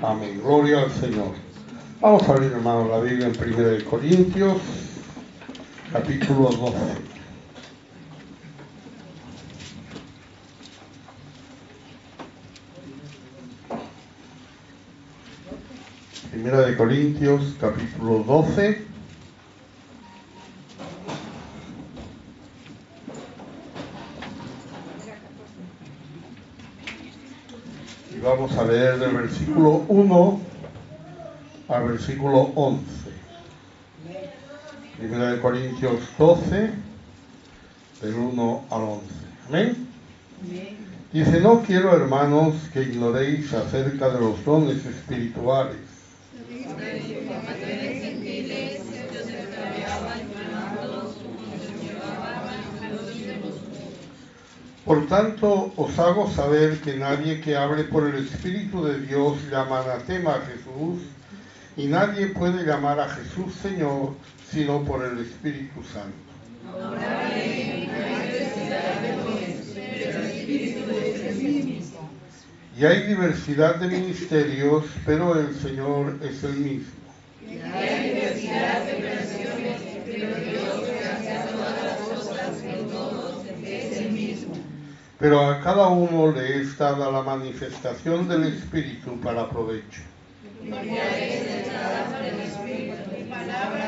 Amén. Gloria al Señor. Vamos a abrir, hermanos, la Biblia en 1 Corintios, capítulo 12. Primera de Corintios, capítulo 12. Y vamos a leer del versículo 1 al versículo 11. Primera de Corintios 12, del 1 al 11. Amén. Dice: no quiero, hermanos, que ignoréis acerca de los dones espirituales. Por tanto, os hago saber que nadie que hable por el Espíritu de Dios llama anatema a Jesús, y nadie puede llamar a Jesús Señor, sino por el Espíritu Santo. Y hay diversidad de ministerios, pero el Señor es el mismo. Y hay diversidad de operaciones, pero Dios que hace todas las cosas en todos es el mismo. Pero a cada uno le es dada la manifestación del Espíritu para provecho. Palabra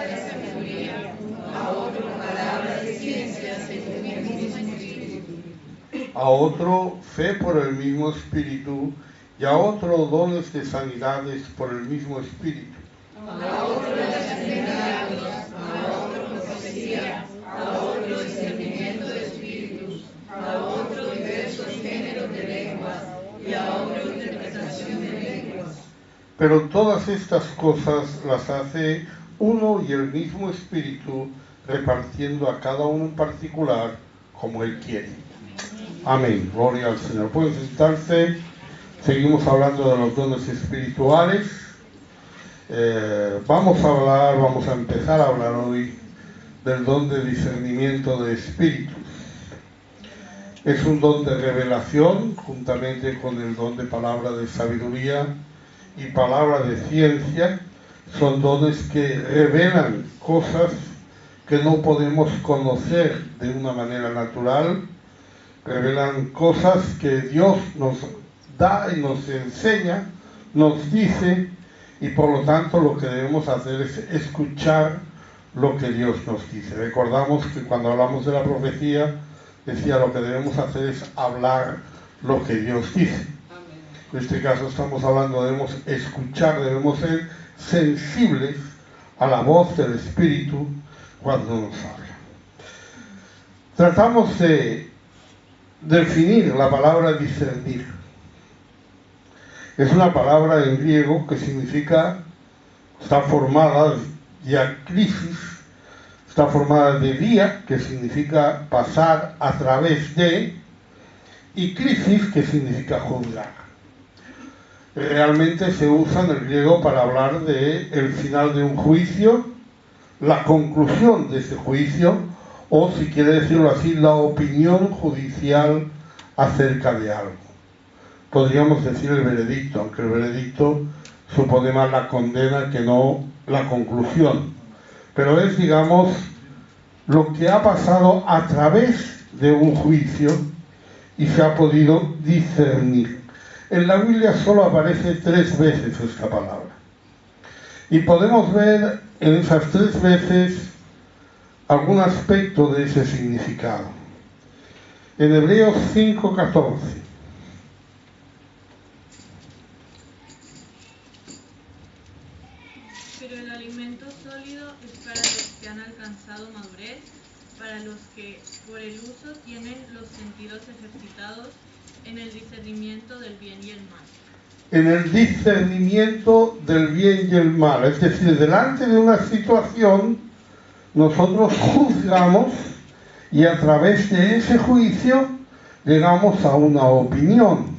de sabiduría, a otro palabra de ciencia según el mismo Espíritu, a otro fe por el mismo Espíritu, y a otro dones de sanidades por el mismo Espíritu, a otro las milagros, a otro profecía, a otro discernimiento de espíritus, a otro diversos géneros de lenguas, y a otro interpretación de lenguas. Pero todas estas cosas las hace uno y el mismo Espíritu, repartiendo a cada uno en particular como Él quiere. Amén. Gloria al Señor. Pueden sentarse. Seguimos hablando de los dones espirituales. Vamos a empezar a hablar hoy del don de discernimiento de espíritus. Es un don de revelación, juntamente con el don de palabra de sabiduría y palabra de ciencia. Son dones que revelan cosas que no podemos conocer de una manera natural. Revelan cosas que Dios nos da y nos enseña, nos dice, y por lo tanto lo que debemos hacer es escuchar lo que Dios nos dice. Recordamos que cuando hablamos de la profecía, decía, lo que debemos hacer es hablar lo que Dios dice. En este caso estamos hablando, debemos escuchar, debemos ser sensibles a la voz del Espíritu cuando nos habla. Tratamos de definir la palabra discernir. Es una palabra en griego que significa, está formada, diacrisis, está formada de dia, que significa pasar a través de, y crisis, que significa juzgar. Realmente se usa en el griego para hablar de el final de un juicio, la conclusión de ese juicio, o si quiere decirlo así, la opinión judicial acerca de algo. Podríamos decir el veredicto, aunque el veredicto supone más la condena que no la conclusión. Pero es, digamos, lo que ha pasado a través de un juicio y se ha podido discernir. En la Biblia solo aparece 3 veces esta palabra. Y podemos ver en esas 3 veces algún aspecto de ese significado. En Hebreos 5:14. Pero el alimento sólido es para los que han alcanzado madurez, para los que por el uso tienen los sentidos ejercitados en el discernimiento del bien y el mal. En el discernimiento del bien y el mal, es decir, delante de una situación, nosotros juzgamos y a través de ese juicio llegamos a una opinión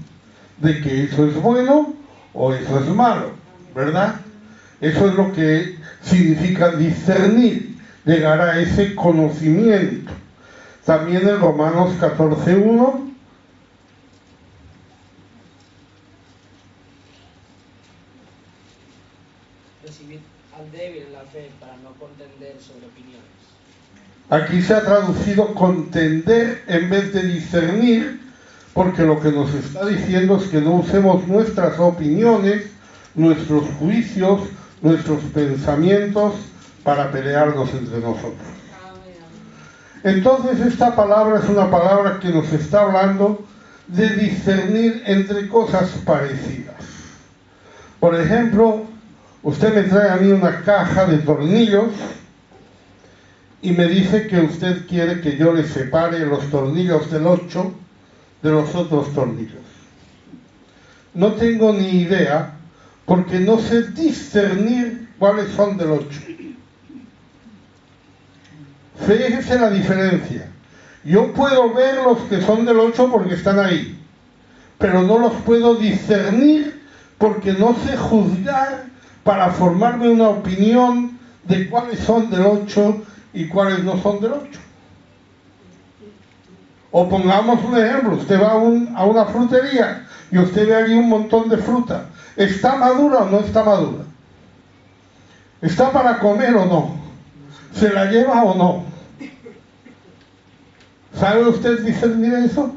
de que eso es bueno o eso es malo, ¿verdad? Eso es lo que significa discernir, llegar a ese conocimiento. También en Romanos 14:1, al débil en la fe para no contender sobre opiniones. Aquí se ha traducido contender en vez de discernir, porque lo que nos está diciendo es que no usemos nuestras opiniones, nuestros juicios, nuestros pensamientos para pelearnos entre nosotros. Entonces esta palabra es una palabra que nos está hablando de discernir entre cosas parecidas. Por ejemplo, usted me trae a mí una caja de tornillos y me dice que usted quiere que yo le separe los tornillos del 8 de los otros tornillos. No tengo ni idea, porque no sé discernir cuáles son del 8. Fíjese la diferencia. Yo puedo ver los que son del 8 porque están ahí, pero no los puedo discernir porque no sé juzgar para formarme una opinión de cuáles son del 8 y cuáles no son del 8. O pongamos un ejemplo, usted va a una frutería y usted ve allí un montón de fruta. ¿Está madura o no está madura? ¿Está para comer o no? ¿Se la lleva o no? ¿Sabe usted discernir eso?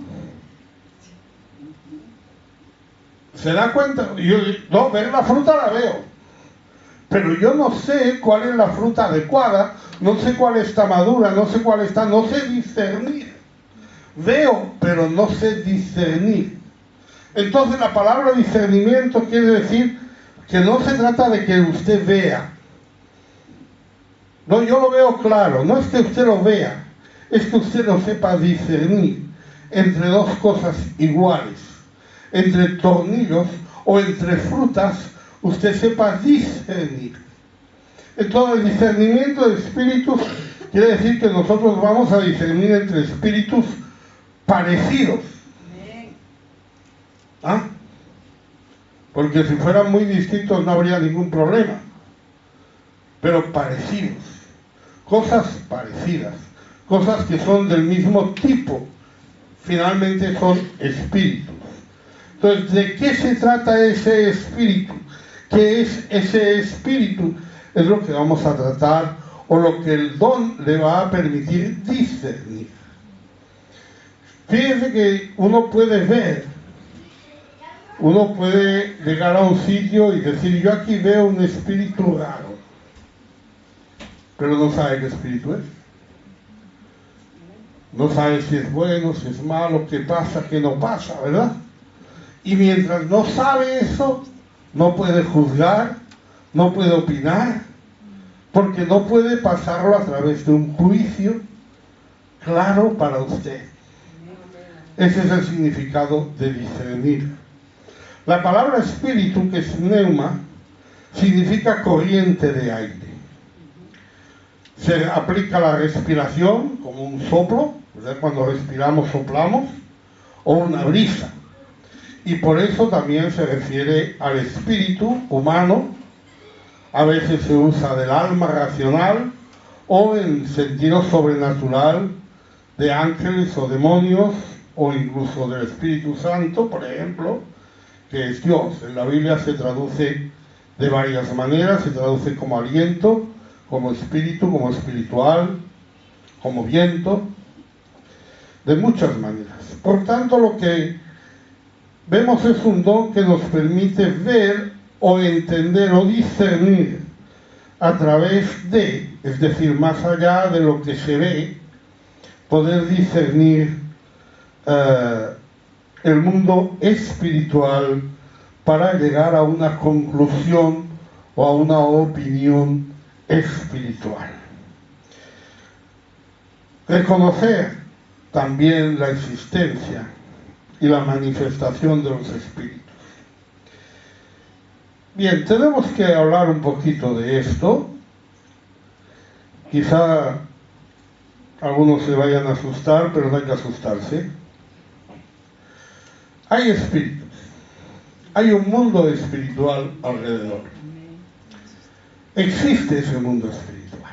¿Se da cuenta? No, ver la fruta la veo, pero yo no sé cuál es la fruta adecuada, no sé cuál está madura, no sé cuál está, no sé discernir. Veo, pero no sé discernir. Entonces la palabra discernimiento quiere decir que no se trata de que usted vea. No, yo lo veo claro, no es que usted lo vea, es que usted lo sepa discernir entre dos cosas iguales, entre tornillos o entre frutas, usted sepa discernir. Entonces el discernimiento de espíritus quiere decir que nosotros vamos a discernir entre espíritus parecidos. ¿Ah? Porque si fueran muy distintos no habría ningún problema, pero parecidos, cosas parecidas, cosas que son del mismo tipo, finalmente son espíritus. Entonces, ¿de qué se trata ese espíritu? ¿Qué es ese espíritu? Es lo que vamos a tratar, o lo que el don le va a permitir discernir. Fíjense que uno puede ver, uno puede llegar a un sitio y decir, yo aquí veo un espíritu raro, pero no sabe qué espíritu es. No sabe si es bueno, si es malo, qué pasa, qué no pasa, ¿verdad? Y mientras no sabe eso, no puede juzgar, no puede opinar, porque no puede pasarlo a través de un juicio claro para usted. Ese es el significado de discernir. La palabra espíritu, que es pneuma, significa corriente de aire. Se aplica a la respiración como un soplo, ¿verdad? Cuando respiramos soplamos, o una brisa. Y por eso también se refiere al espíritu humano. A veces se usa del alma racional o en sentido sobrenatural de ángeles o demonios o incluso del Espíritu Santo, por ejemplo, que es Dios. En la Biblia se traduce de varias maneras, se traduce como aliento, como espíritu, como espiritual, como viento, de muchas maneras. Por tanto, lo que vemos es un don que nos permite ver o entender o discernir a través de, es decir, más allá de lo que se ve, poder discernir el mundo espiritual para llegar a una conclusión o a una opinión espiritual. Reconocer también la existencia y la manifestación de los espíritus. Bien, tenemos que hablar un poquito de esto. Quizá algunos se vayan a asustar, pero no hay que asustarse. Hay espíritus. Hay un mundo espiritual alrededor. Existe ese mundo espiritual.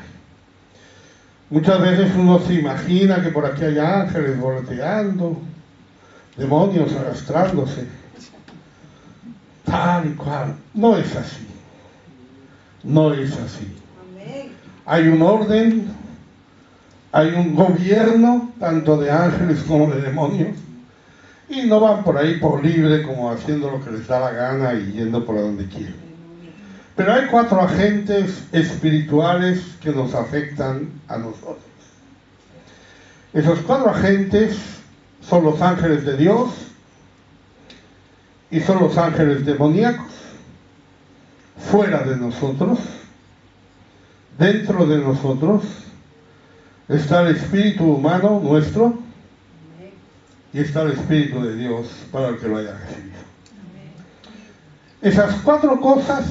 Muchas veces uno se imagina que por aquí hay ángeles volteando, demonios arrastrándose, tal y cual. No es así. No es así. Hay un orden, hay un gobierno, tanto de ángeles como de demonios, y no van por ahí por libre, como haciendo lo que les da la gana y yendo por donde quieren. Pero hay 4 agentes espirituales que nos afectan a nosotros. Esos 4 agentes son los ángeles de Dios y son los ángeles demoníacos, fuera de nosotros. Dentro de nosotros está el espíritu humano nuestro y está el espíritu de Dios para el que lo haya recibido. Esas 4 cosas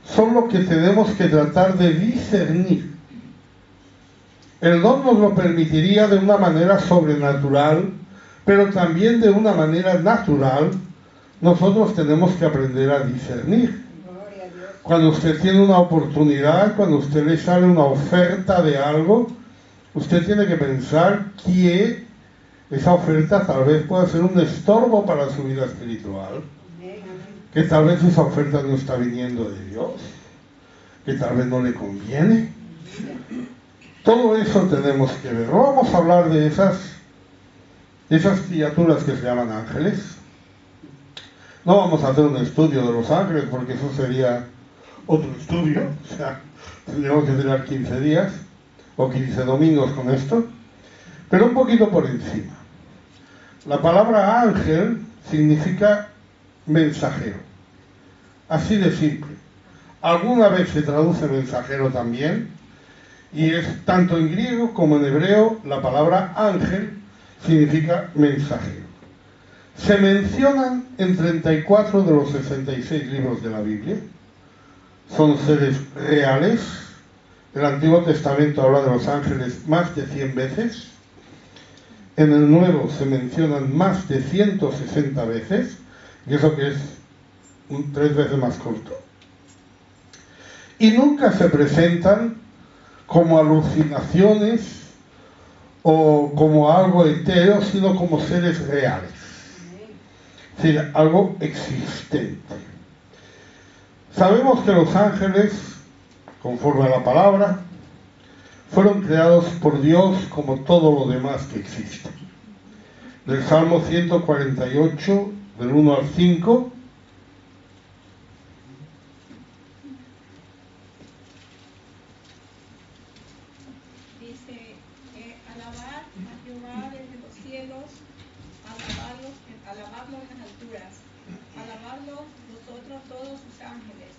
son lo que tenemos que tratar de discernir. El don nos lo permitiría de una manera sobrenatural, pero también de una manera natural. Nosotros tenemos que aprender a discernir. Cuando usted tiene una oportunidad, cuando a usted le sale una oferta de algo, usted tiene que pensar que esa oferta tal vez pueda ser un estorbo para su vida espiritual, que tal vez esa oferta no está viniendo de Dios, que tal vez no le conviene. Todo eso tenemos que ver. No vamos a hablar de esas criaturas que se llaman ángeles. No vamos a hacer un estudio de los ángeles, porque eso sería otro estudio. O sea, tendríamos que durar 15 días o 15 domingos con esto. Pero un poquito por encima. La palabra ángel significa mensajero. Así de simple. Alguna vez se traduce mensajero también, y es tanto en griego como en hebreo, la palabra ángel significa mensajero. Se mencionan en 34 de los 66 libros de la Biblia. Son seres reales. El Antiguo Testamento habla de los ángeles más de 100 veces. En el Nuevo se mencionan más de 160 veces, y eso que es 3 veces más corto. Y nunca se presentan como alucinaciones o como algo etéreo, sino como seres reales. Es decir, algo existente. Sabemos que los ángeles, conforme a la palabra, fueron creados por Dios como todo lo demás que existe. Del Salmo 148, del 1 al 5, dice, alabad a Jehová desde los cielos, alabadlo en las alturas, alabadlo vosotros todos sus ángeles,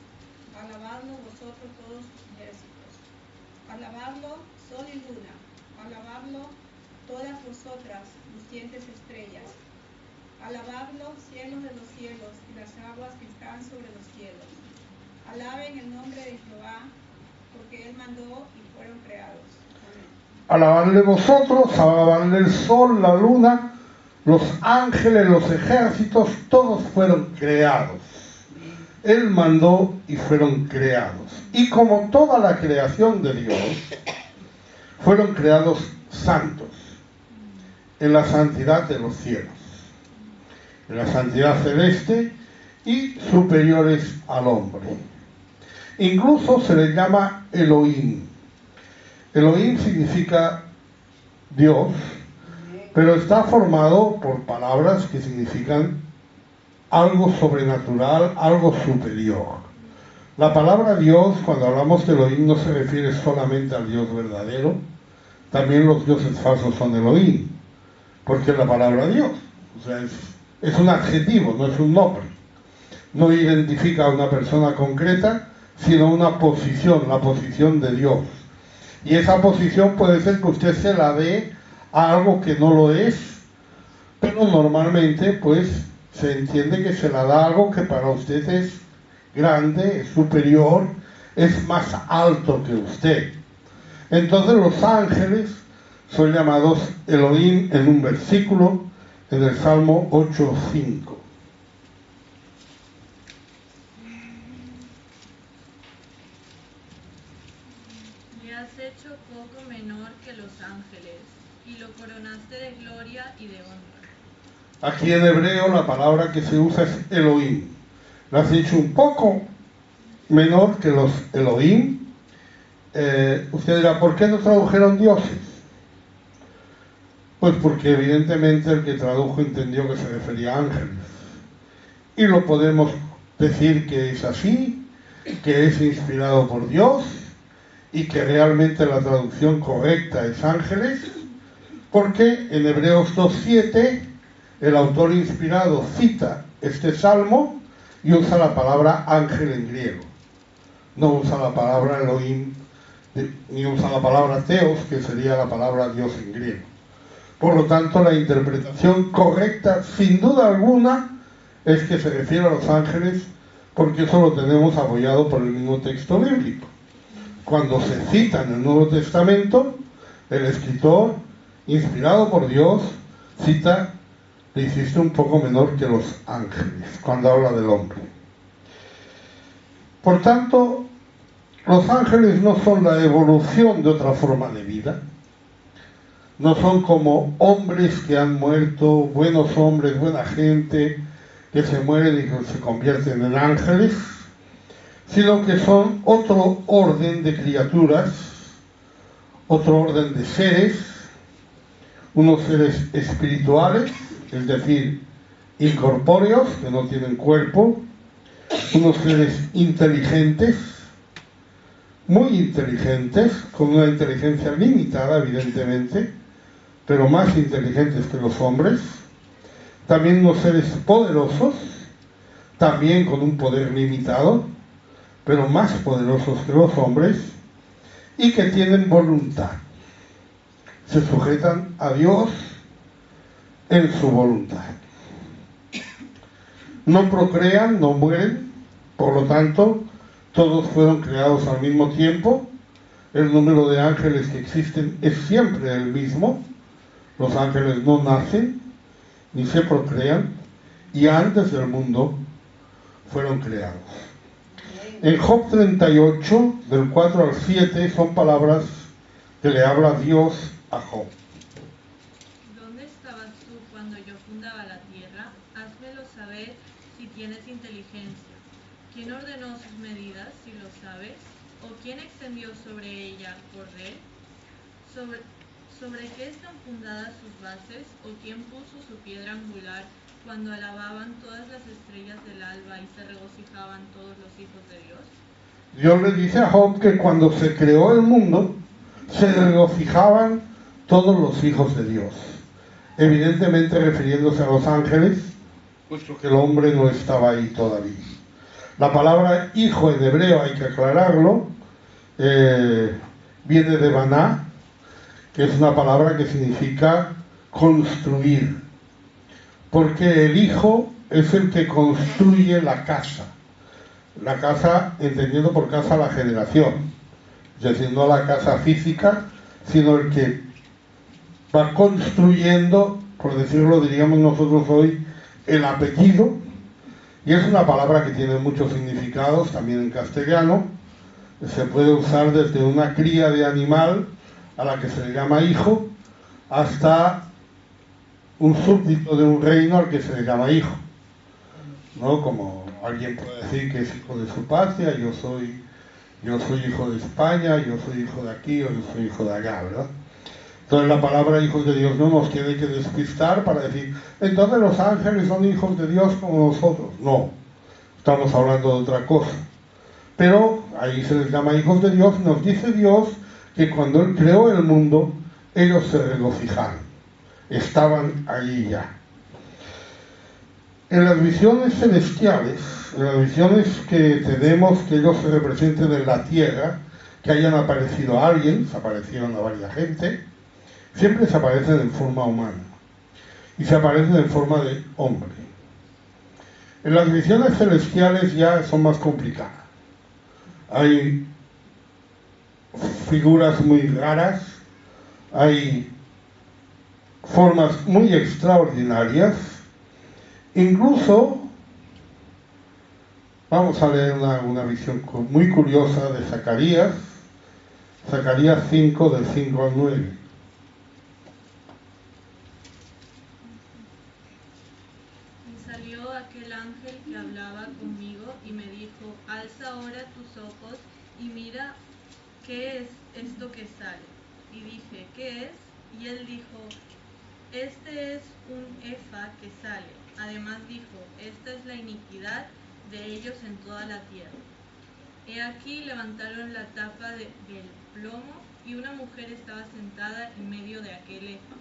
alabadlo vosotros todos sus ejércitos, alabadlo sol y luna, alabadlo todas vosotras lucientes estrellas, alabadlo cielos de los cielos y las aguas que están sobre los cielos, alaben el nombre de Jehová, porque él mandó y fueron creados. Alabadle vosotros, alabadle el sol, la luna, los ángeles, los ejércitos, todos fueron creados. Él mandó y fueron creados. Y como toda la creación de Dios, fueron creados santos, en la santidad de los cielos, en la santidad celeste y superiores al hombre. Incluso se le llama Elohim. Elohim significa Dios, pero está formado por palabras que significan algo sobrenatural, algo superior. La palabra Dios, cuando hablamos de Elohim, no se refiere solamente al Dios verdadero, también los dioses falsos son Elohim, porque es la palabra Dios. O sea, es un adjetivo, no es un nombre. No identifica a una persona concreta, sino una posición, la posición de Dios. Y esa posición puede ser que usted se la dé a algo que no lo es, pero normalmente pues se entiende que se la da a algo que para usted es grande, es superior, es más alto que usted. Entonces los ángeles son llamados Elohim en un versículo, en el Salmo 8:5. Hecho poco menor que los ángeles, y lo coronaste de gloria y de honra. Aquí en hebreo la palabra que se usa es Elohim. Lo has hecho un poco menor que los Elohim. Usted dirá, ¿por qué no tradujeron dioses? Pues porque evidentemente el que tradujo entendió que se refería a ángeles. Y lo podemos decir que es así, que es inspirado por Dios y que realmente la traducción correcta es ángeles, porque en Hebreos 2:7 el autor inspirado cita este salmo y usa la palabra ángel en griego. No usa la palabra Elohim, ni usa la palabra Theos, que sería la palabra Dios en griego. Por lo tanto, la interpretación correcta, sin duda alguna, es que se refiere a los ángeles, porque eso lo tenemos apoyado por el mismo texto bíblico. Cuando se cita en el Nuevo Testamento, el escritor, inspirado por Dios, cita, le hiciste un poco menor que los ángeles, cuando habla del hombre. Por tanto, los ángeles no son la evolución de otra forma de vida, no son como hombres que han muerto, buenos hombres, buena gente, que se mueren y que se convierten en ángeles, sino que son otro orden de criaturas, otro orden de seres, unos seres espirituales, es decir, incorpóreos, que no tienen cuerpo, unos seres inteligentes, muy inteligentes, con una inteligencia limitada, evidentemente, pero más inteligentes que los hombres, también unos seres poderosos, también con un poder limitado, pero más poderosos que los hombres, y que tienen voluntad. Se sujetan a Dios en su voluntad. No procrean, no mueren, por lo tanto, todos fueron creados al mismo tiempo. El número de ángeles que existen es siempre el mismo. Los ángeles no nacen ni se procrean, y antes del mundo fueron creados. En Job 38, del 4 al 7, son palabras que le habla Dios a Job. ¿Dónde estabas tú cuando yo fundaba la tierra? Házmelo saber si tienes inteligencia. ¿Quién ordenó sus medidas, si lo sabes? ¿O quién extendió sobre ella por red? ¿Sobre qué están fundadas sus bases? ¿O quién puso su piedra angular cuando alababan todas las estrellas del alba y se regocijaban todos los hijos de Dios? Dios le dice a Job que cuando se creó el mundo, se regocijaban todos los hijos de Dios. Evidentemente refiriéndose a los ángeles, puesto que el hombre no estaba ahí todavía. La palabra hijo en hebreo, hay que aclararlo, viene de baná, que es una palabra que significa construir, porque el hijo es el que construye la casa entendiendo por casa la generación, es decir, no la casa física, sino el que va construyendo, por decirlo, diríamos nosotros hoy, el apellido, y es una palabra que tiene muchos significados, también en castellano. Se puede usar desde una cría de animal a la que se le llama hijo, hasta un súbdito de un reino al que se le llama hijo, ¿no? Como alguien puede decir que es hijo de su patria, yo soy hijo de España, yo soy hijo de aquí o yo soy hijo de allá, ¿verdad? Entonces la palabra hijos de Dios no nos tiene que despistar para decir, entonces los ángeles son hijos de Dios como nosotros. No, estamos hablando de otra cosa. Pero ahí se les llama hijos de Dios, nos dice Dios que cuando Él creó el mundo, ellos se regocijaron, estaban allí ya. En las visiones celestiales, en las visiones que tenemos que ellos se representen en la tierra, que hayan aparecido a alguien, se aparecieron a varias gente, siempre se aparecen en forma humana y se aparecen en forma de hombre. En las visiones celestiales ya son más complicadas. Hay figuras muy raras, hay formas muy extraordinarias, incluso vamos a leer una visión muy curiosa de Zacarías 5, del 5 al 9. Y salió aquel ángel que hablaba conmigo y me dijo, alza ahora tus ojos y mira qué es esto que sale. Y dije, ¿qué es? Y él dijo, este es un efa que sale. Además dijo, esta es la iniquidad de ellos en toda la tierra. He aquí levantaron la tapa del plomo y una mujer estaba sentada en medio de aquel efa.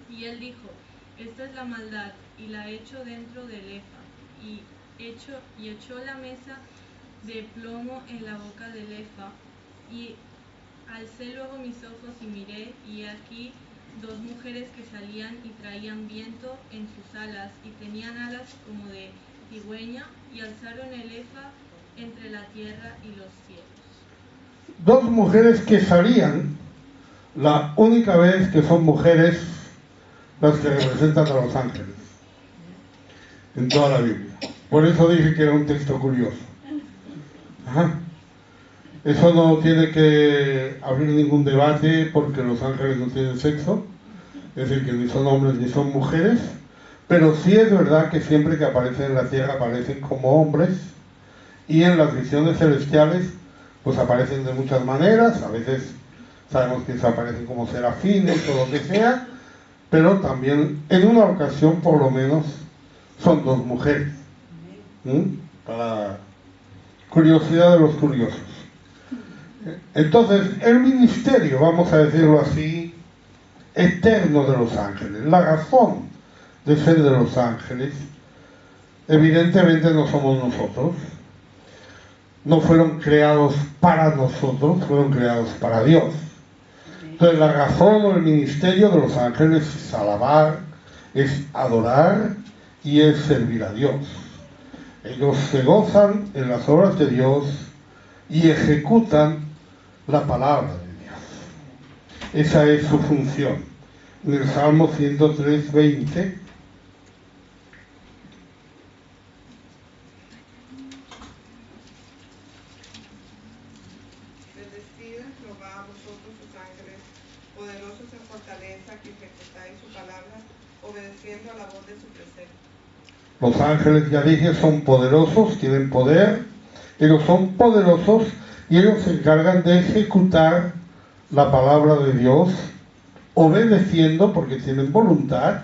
Y él dijo, esta es la maldad y la echo dentro del efa. Y echó la mesa de plomo en la boca del efa. Y alcé luego mis ojos y miré, y aquí dos mujeres que salían y traían viento en sus alas, y tenían alas como de cigüeña, y alzaron el efa entre la tierra y los cielos. Dos mujeres que salían, la única vez que son mujeres las que representan a los ángeles en toda la Biblia. Por eso dije que era un texto curioso. Ajá. Eso no tiene que abrir ningún debate porque los ángeles no tienen sexo, es decir, que ni son hombres ni son mujeres, pero sí es verdad que siempre que aparecen en la tierra aparecen como hombres, y en las visiones celestiales pues aparecen de muchas maneras. A veces sabemos que se aparecen como serafines o lo que sea, pero también en una ocasión por lo menos son dos mujeres. Para curiosidad de los curiosos. Entonces, el ministerio, vamos a decirlo así, eterno de los ángeles, la razón de ser de los ángeles, evidentemente no somos nosotros, no fueron creados para nosotros, fueron creados para Dios. Entonces, la razón o el ministerio de los ángeles es alabar, es adorar y es servir a Dios. Ellos se gozan en las obras de Dios y ejecutan la palabra de Dios. Esa es su función. En el Salmo 103:20 bendecid a Jehová a vosotros sus ángeles, poderosos en fortaleza, que ejecutáis su palabra, obedeciendo a la voz de su precepto. Los ángeles, ya dije, son poderosos, tienen poder, ellos son poderosos y ellos se encargan de ejecutar la palabra de Dios, obedeciendo porque tienen voluntad.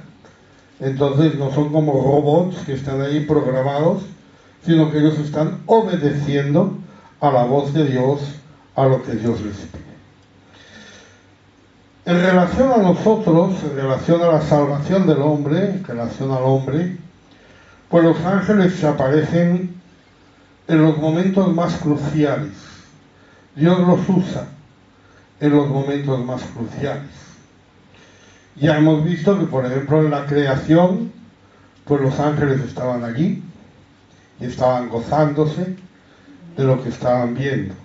Entonces no son como robots que están ahí programados, sino que ellos están obedeciendo a la voz de Dios, a lo que Dios les pide. En relación a nosotros, en relación a la salvación del hombre, en relación al hombre, pues los ángeles se aparecen en los momentos más cruciales. Dios los usa en los momentos más cruciales. Ya hemos visto que, por ejemplo, en la creación, pues los ángeles estaban allí y estaban gozándose de lo que estaban viendo.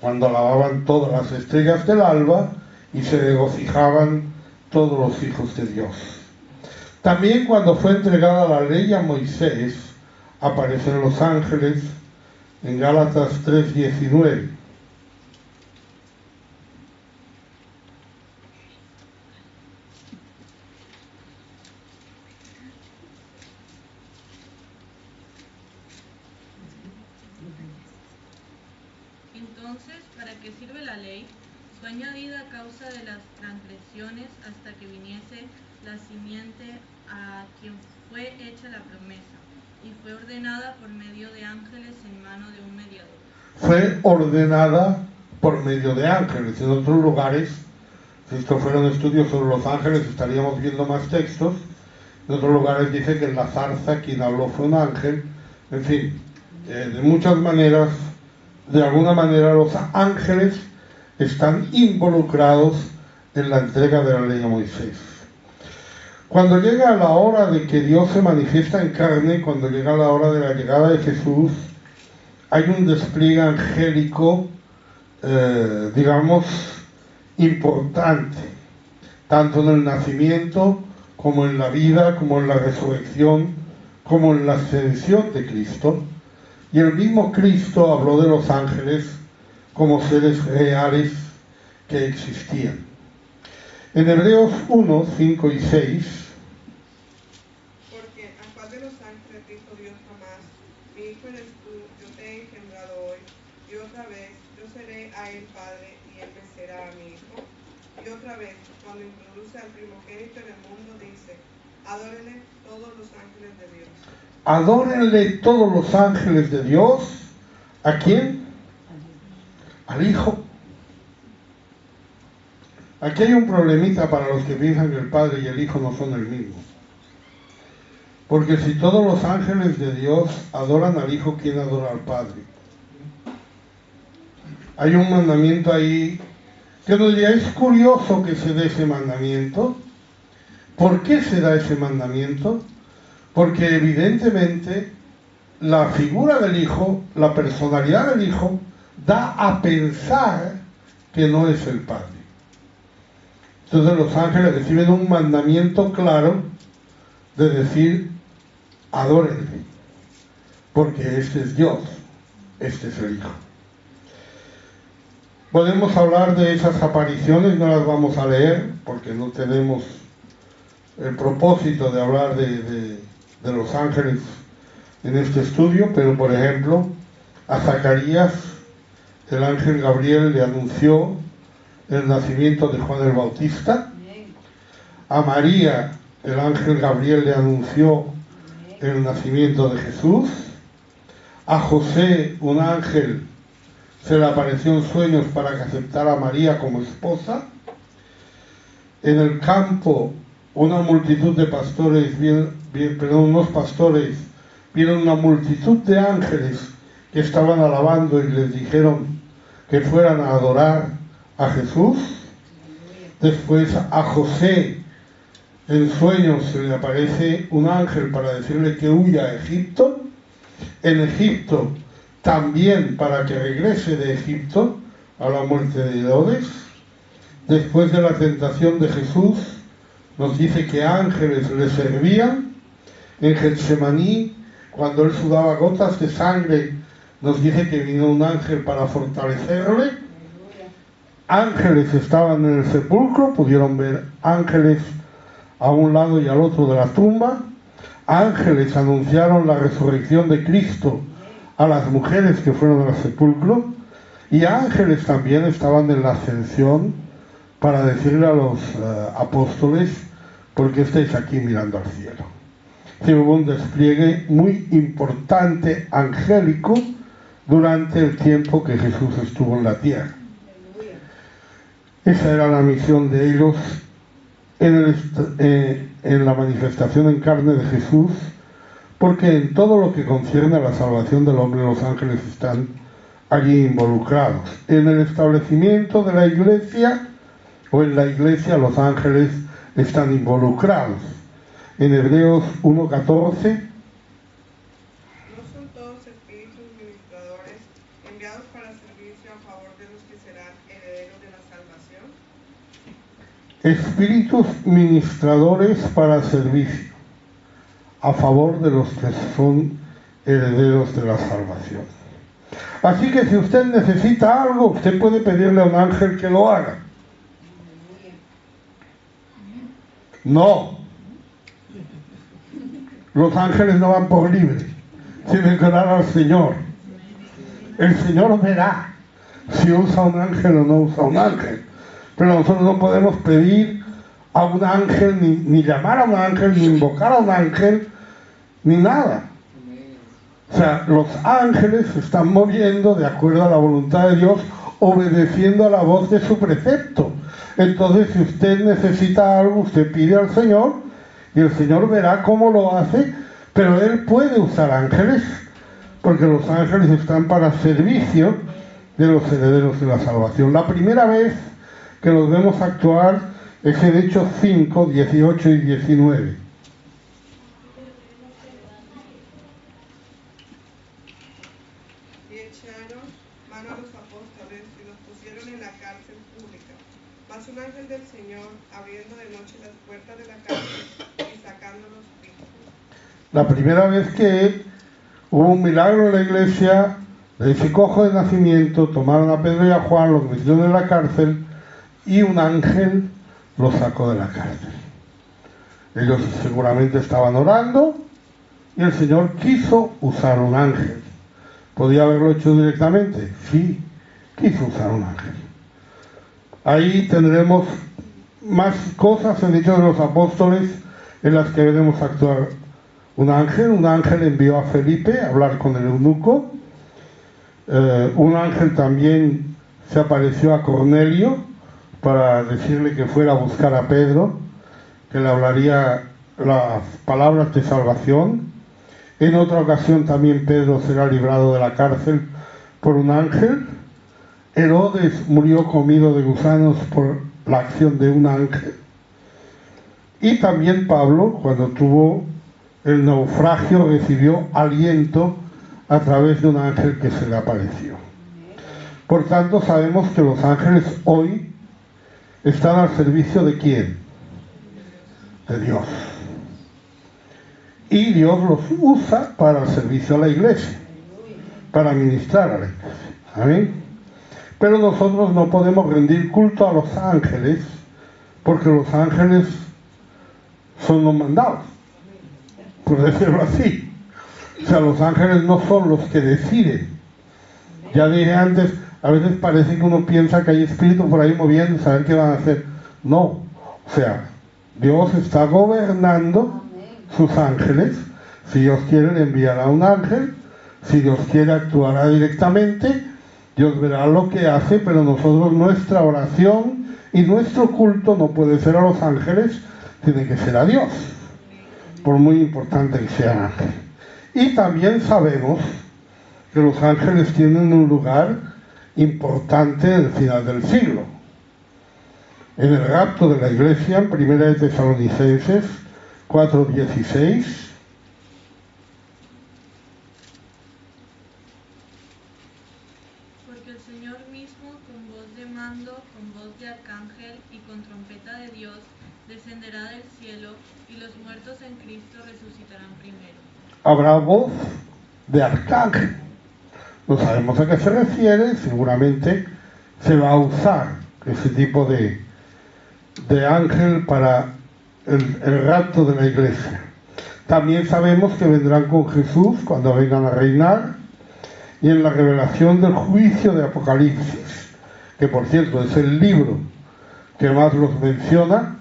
Cuando alababan todas las estrellas del alba y se regocijaban todos los hijos de Dios. También cuando fue entregada la ley a Moisés, aparecen los ángeles en Gálatas 3:19. Entonces, ¿para qué sirve la ley? Fue añadida a causa de las transgresiones hasta que viniese la simiente a quien fue hecha la promesa, y fue ordenada por medio de ángeles en mano de un mediador. Fue ordenada por medio de ángeles. En otros lugares, si esto fuera un estudio sobre los ángeles, estaríamos viendo más textos. En otros lugares dice que en la zarza quien habló fue un ángel. En fin, de muchas maneras, de alguna manera los ángeles están involucrados en la entrega de la ley a Moisés. Cuando llega la hora de que Dios se manifiesta en carne, cuando llega la hora de la llegada de Jesús, hay un despliegue angélico, digamos, importante, tanto en el nacimiento, como en la vida, como en la resurrección, como en la ascensión de Cristo. Y el mismo Cristo habló de los ángeles como seres reales que existían. En Hebreos 1, 5 y 6, porque ¿a cuál de los ángeles dijo Dios jamás? Mi hijo eres tú, yo a él padre y él me será a mi hijo. Y otra vez, cuando introduce al primogénito en el mundo, dice, adórenle todos los ángeles de Dios. Adórenle todos los ángeles de Dios. ¿A quién? Al Hijo. Aquí hay un problemita para los que piensan que el Padre y el Hijo no son el mismo. Porque si todos los ángeles de Dios adoran al Hijo, ¿quién adora al Padre? Hay un mandamiento ahí que nos diría, es curioso que se dé ese mandamiento. ¿Por qué se da ese mandamiento? Porque evidentemente la figura del Hijo, la personalidad del Hijo, da a pensar que no es el Padre. Entonces los ángeles reciben un mandamiento claro de decir, adórenle, porque este es Dios, este es el Hijo. Podemos hablar de esas apariciones, no las vamos a leer, porque no tenemos el propósito de hablar de los ángeles en este estudio, pero por ejemplo, a Zacarías el ángel Gabriel le anunció el nacimiento de Juan el Bautista. A María el ángel Gabriel le anunció el nacimiento de Jesús. A José un ángel se le apareció en sueños para que aceptara a María como esposa. En el campo una multitud de pastores, unos pastores vieron una multitud de ángeles que estaban alabando y les dijeron que fueran a adorar a Jesús. Después a José en sueños se le aparece un ángel para decirle que huya a Egipto. En Egipto también para que regrese de Egipto a la muerte de Herodes. Después de la tentación de Jesús nos dice que ángeles le servían. En Getsemaní, cuando él sudaba gotas de sangre, nos dice que vino un ángel para fortalecerle. Ángeles estaban en el sepulcro, pudieron ver ángeles a un lado y al otro de la tumba. Ángeles anunciaron la resurrección de Cristo a las mujeres que fueron al sepulcro. Y ángeles también estaban en la ascensión para decirle a los apóstoles, ¿por qué estáis aquí mirando al cielo? Sí, hubo un despliegue muy importante angélico durante el tiempo que Jesús estuvo en la tierra. Esa era la misión de ellos en la manifestación en carne de Jesús, porque en todo lo que concierne a la salvación del hombre, los ángeles están allí involucrados. En el establecimiento de la iglesia, o en la iglesia, los ángeles están involucrados. En Hebreos 1:14, enviados para servicio a favor de los que serán herederos de la salvación. Espíritus ministradores para servicio a favor de los que son herederos de la salvación. Así que si usted necesita algo, usted puede pedirle a un ángel que lo haga. No. Los ángeles no van por libre. Tienen que orar al Señor. El Señor verá si usa un ángel o no usa un ángel. Pero nosotros no podemos pedir a un ángel, ni llamar a un ángel, ni invocar a un ángel, ni nada. O sea, los ángeles se están moviendo de acuerdo a la voluntad de Dios, obedeciendo a la voz de su precepto. Entonces, si usted necesita algo, usted pide al Señor, y el Señor verá cómo lo hace, pero Él puede usar ángeles, porque los ángeles están para servicio de los herederos de la salvación. La primera vez que los vemos actuar es en Hechos 5, 18 y 19. Y echaron mano a los apóstoles y los pusieron en la cárcel pública. Mas un ángel del Señor, abriendo de noche las puertas de la cárcel y sacándolos vivos. La primera vez que hubo un milagro en la iglesia, de ese cojo de nacimiento, tomaron a Pedro y a Juan, los metieron en la cárcel y un ángel los sacó de la cárcel. Ellos seguramente estaban orando y el Señor quiso usar un ángel. ¿Podía haberlo hecho directamente? Sí, quiso usar un ángel. Ahí tendremos más cosas en Hechos de los Apóstoles en las que veremos actuar un ángel envió a Felipe a hablar con el eunuco, un ángel también se apareció a Cornelio para decirle que fuera a buscar a Pedro, que le hablaría las palabras de salvación. En otra ocasión también Pedro será librado de la cárcel por un ángel. Herodes murió comido de gusanos por la acción de un ángel. Y también Pablo, cuando tuvo el naufragio, recibió aliento a través de un ángel que se le apareció. Por tanto, sabemos que los ángeles hoy están al servicio ¿de quién? De Dios. Y Dios los usa para el servicio a la iglesia, para ministrar a la iglesia. ¿Amén? Pero nosotros no podemos rendir culto a los ángeles, porque los ángeles son los mandados, por decirlo así. O sea, los ángeles no son los que deciden. Ya dije antes, a veces parece que uno piensa que hay espíritus por ahí moviendo, saber qué van a hacer. No, o sea, Dios está gobernando sus ángeles. Si Dios quiere, le enviará un ángel. Si Dios quiere, actuará directamente. Dios verá lo que hace, pero nosotros, nuestra oración y nuestro culto no puede ser a los ángeles, tiene que ser a Dios, por muy importante que sea ángel. Y también sabemos que los ángeles tienen un lugar importante en el final del siglo. En el rapto de la iglesia, en 1 de Tesalonicenses 4:16, porque el Señor mismo, con voz de mando, con voz de arcángel y con trompeta de Dios, descenderá del cielo, y los muertos en Cristo resucitarán primero. habrá voz de arcángel. No sabemos a qué se refiere, seguramente se va a usar ese tipo de ángel para el rapto de la iglesia. También sabemos que vendrán con Jesús cuando vengan a reinar, y en la revelación del juicio de Apocalipsis, que por cierto es el libro que más los menciona,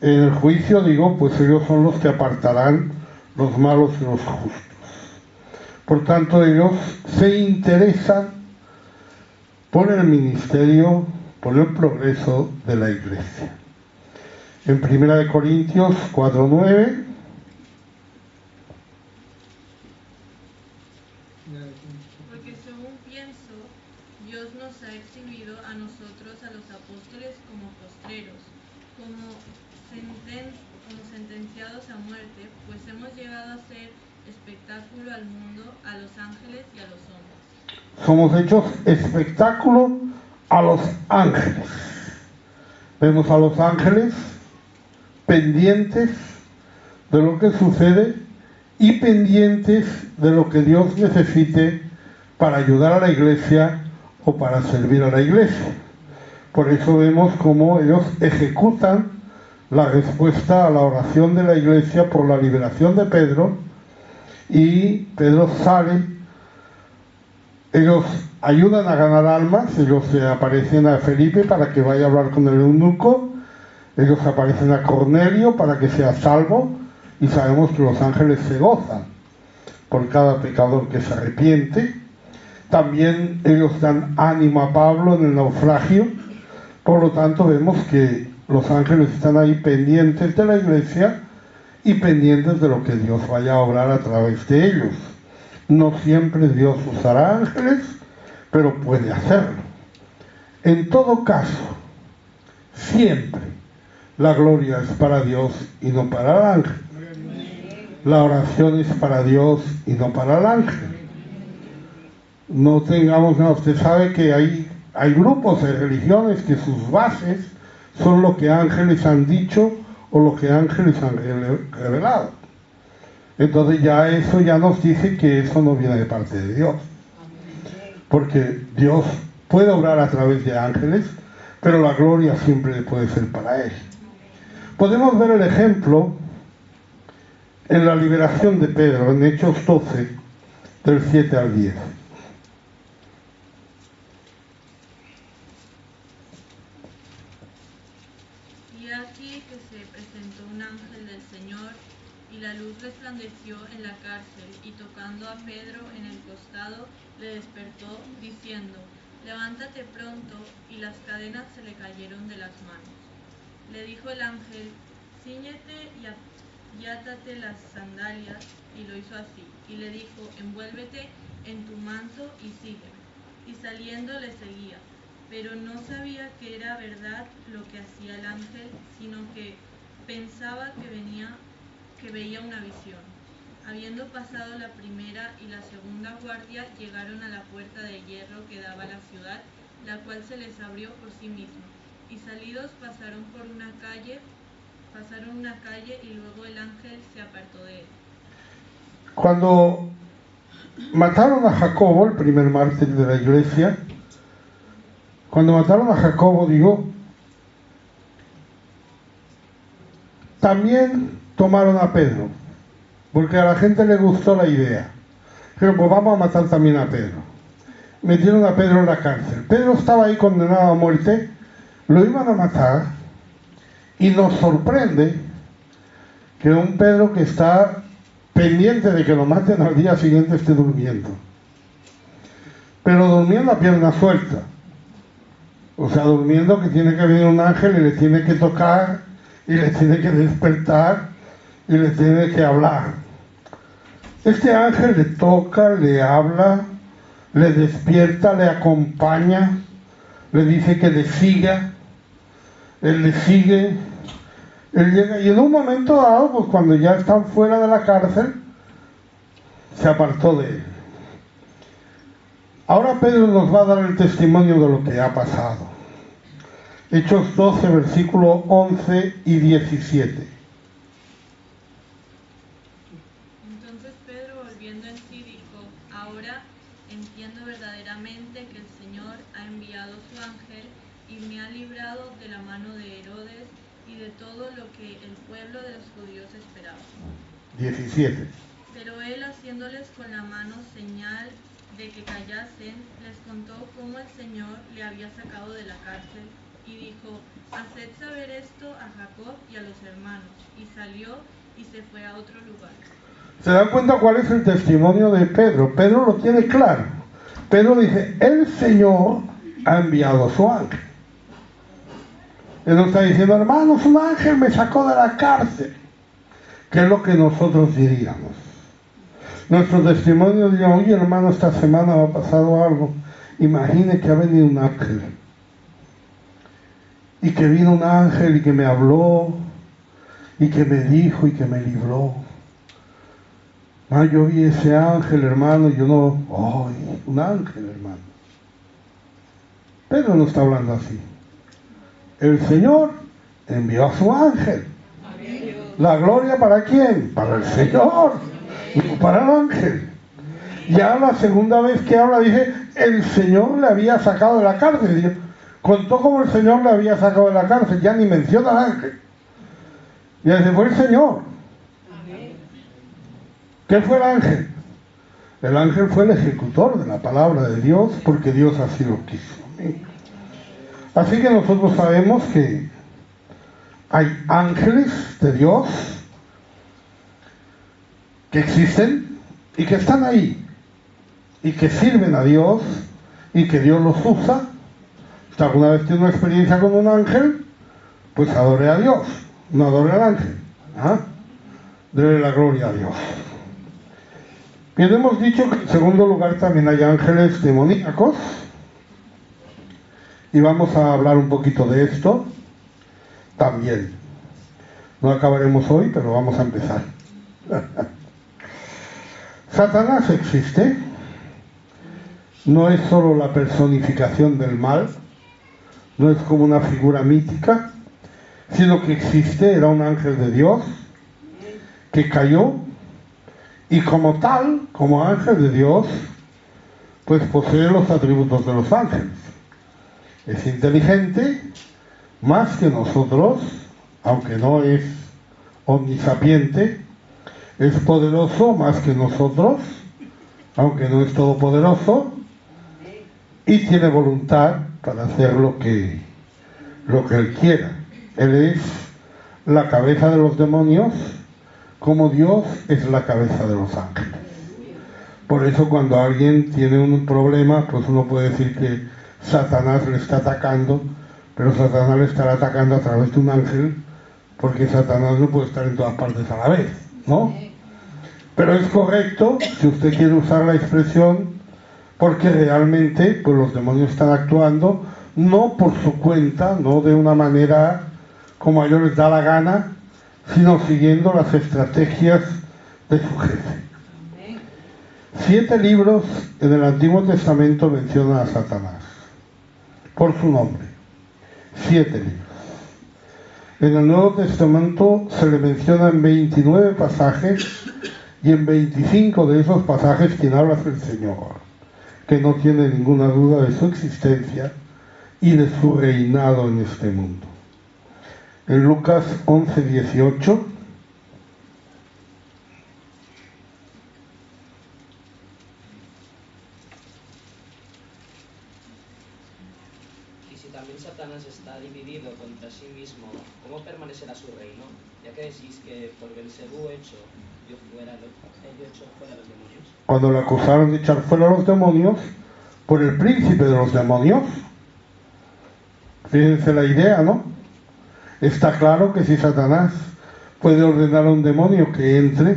en el juicio pues ellos son los que apartarán los malos y los justos. Por tanto, ellos se interesan por el ministerio, por el progreso de la iglesia. En 1 Corintios 4:9, porque según pienso, Dios nos ha exhibido a nosotros, a los apóstoles, como postreros, como sentenciados a muerte, pues hemos llegado a ser espectáculo al mundo, a los ángeles y a los hombres. somos hechos espectáculo a los ángeles. Vemos a los ángeles pendientes de lo que sucede y pendientes de lo que Dios necesite para ayudar a la iglesia o para servir a la iglesia. Por eso vemos cómo ellos ejecutan la respuesta a la oración de la iglesia por la liberación de Pedro, y Pedro sale. Ellos ayudan a ganar almas, ellos se aparecen a Felipe para que vaya a hablar con el eunuco, ellos aparecen a Cornelio para que sea salvo, y sabemos que los ángeles se gozan por cada pecador que se arrepiente. También ellos dan ánimo a Pablo en el naufragio. Por lo tanto, vemos que los ángeles están ahí pendientes de la iglesia y pendientes de lo que Dios vaya a obrar a través de ellos. No siempre Dios usará ángeles, pero puede hacerlo. En todo caso, siempre la gloria es para Dios y no para el ángel. La oración es para Dios y no para el ángel. No tengamos nada. Usted sabe que hay grupos de religiones que sus bases son lo que ángeles han dicho o lo que ángeles han revelado. Entonces eso ya nos dice que eso no viene de parte de Dios. Porque Dios puede obrar a través de ángeles, pero la gloria siempre puede ser para Él. Podemos ver el ejemplo en la liberación de Pedro, en Hechos 12, del 7 al 10. he aquí que se presentó un ángel del Señor, y la luz resplandeció en la cárcel, y tocando a Pedro en el costado, le despertó, diciendo: levántate pronto, y las cadenas se le cayeron de las manos. Le dijo el ángel: cíñete y átate las sandalias, y lo hizo así. Y le dijo: envuélvete en tu manto y sígueme. Y saliendo le seguía, pero no sabía que era verdad lo que hacía el ángel, sino que pensaba que veía una visión. Habiendo pasado la primera y la segunda guardia, llegaron a la puerta de hierro que daba a la ciudad, la cual se les abrió por sí misma. Y salidos pasaron una calle, y luego el ángel se apartó de él. Cuando mataron a Jacobo, el primer mártir de la iglesia, también tomaron a Pedro, porque a la gente le gustó la idea. Pero pues vamos a matar también a Pedro. Metieron a Pedro en la cárcel. Pedro estaba ahí condenado a muerte, lo iban a matar, y nos sorprende que un Pedro que está pendiente de que lo maten al día siguiente esté durmiendo. Pero durmiendo a pierna suelta. O sea, durmiendo que tiene que venir un ángel y le tiene que tocar, y le tiene que despertar, y le tiene que hablar. Este ángel le toca, le habla, le despierta, le acompaña, le dice que le siga. Él le sigue, él llega, y en un momento dado, pues cuando ya están fuera de la cárcel, se apartó de él. Ahora Pedro nos va a dar el testimonio de lo que ha pasado. Hechos 12, versículos 11 y 17. Entonces Pedro, volviendo en sí, dijo: ahora entiendo verdaderamente que el Señor ha enviado su ángel y me ha librado de la mano de Herodes y de todo lo que el pueblo de los judíos esperaba. 17. Pero él, haciéndoles con la mano señal de que callasen, les contó cómo el Señor le había sacado de la cárcel, y dijo: haced saber esto a Jacob y a los hermanos. Y salió y se fue a otro lugar. ¿Se dan cuenta cuál es el testimonio de Pedro? Pedro lo tiene claro. Pedro dice: el Señor ha enviado a su ángel. Él no está diciendo: hermanos, un ángel me sacó de la cárcel. ¿Qué es lo que nosotros diríamos? Nuestro testimonio diría: oye, hermano, esta semana me ha pasado algo. Imagine que ha venido un ángel. Y que vino un ángel y que me habló, y que me dijo y que me libró. Yo vi ese ángel, hermano, y yo no... ¡ay, un ángel, hermano! Pedro no está hablando así. El Señor envió a su ángel. ¿La gloria para quién? Para el Señor, no para el ángel. Ya la segunda vez que habla dice: el Señor le había sacado de la cárcel. Contó cómo el Señor le había sacado de la cárcel, ya ni menciona al ángel. Ya se fue el Señor. ¿Qué fue el ángel? El ángel fue el ejecutor de la palabra de Dios, porque Dios así lo quiso. Así que nosotros sabemos que hay ángeles de Dios que existen y que están ahí y que sirven a Dios y que Dios los usa. Si alguna vez tiene una experiencia con un ángel, pues adore a Dios, no adore al ángel. Dele la gloria a Dios. Bien, hemos dicho que en segundo lugar también hay ángeles demoníacos, y vamos a hablar un poquito de esto también. No acabaremos hoy, pero vamos a empezar. Satanás existe, no es solo la personificación del mal, no es como una figura mítica, sino que existe, era un ángel de Dios que cayó, y como tal, como ángel de Dios, pues posee los atributos de los ángeles. Es inteligente más que nosotros, aunque no es omnisapiente. Es poderoso más que nosotros, aunque no es todopoderoso. Y tiene voluntad para hacer lo que Él quiera. Él es la cabeza de los demonios, como Dios es la cabeza de los ángeles. Por eso cuando alguien tiene un problema, pues uno puede decir que Satanás le está atacando, pero Satanás le estará atacando a través de un ángel, porque Satanás no puede estar en todas partes a la vez, ¿no? Pero es correcto, si usted quiere usar la expresión, porque realmente pues los demonios están actuando no por su cuenta, no de una manera como a ellos les da la gana, sino siguiendo las estrategias de su jefe. 7 libros en el Antiguo Testamento mencionan a Satanás por su nombre. 7 libros. En el Nuevo Testamento se le menciona en 29 pasajes, y en 25 de esos pasajes quien habla es el Señor, que no tiene ninguna duda de su existencia y de su reinado en este mundo. En Lucas 11:18 Si también Satanás está dividido contra sí mismo, ¿cómo permanecerá su reino? Ya que decís que por Belcebú hecho fuera los demonios. Cuando le acusaron de echar fuera a los demonios por el príncipe de los demonios, fíjense la idea, ¿no? Está claro que si Satanás puede ordenar a un demonio que entre,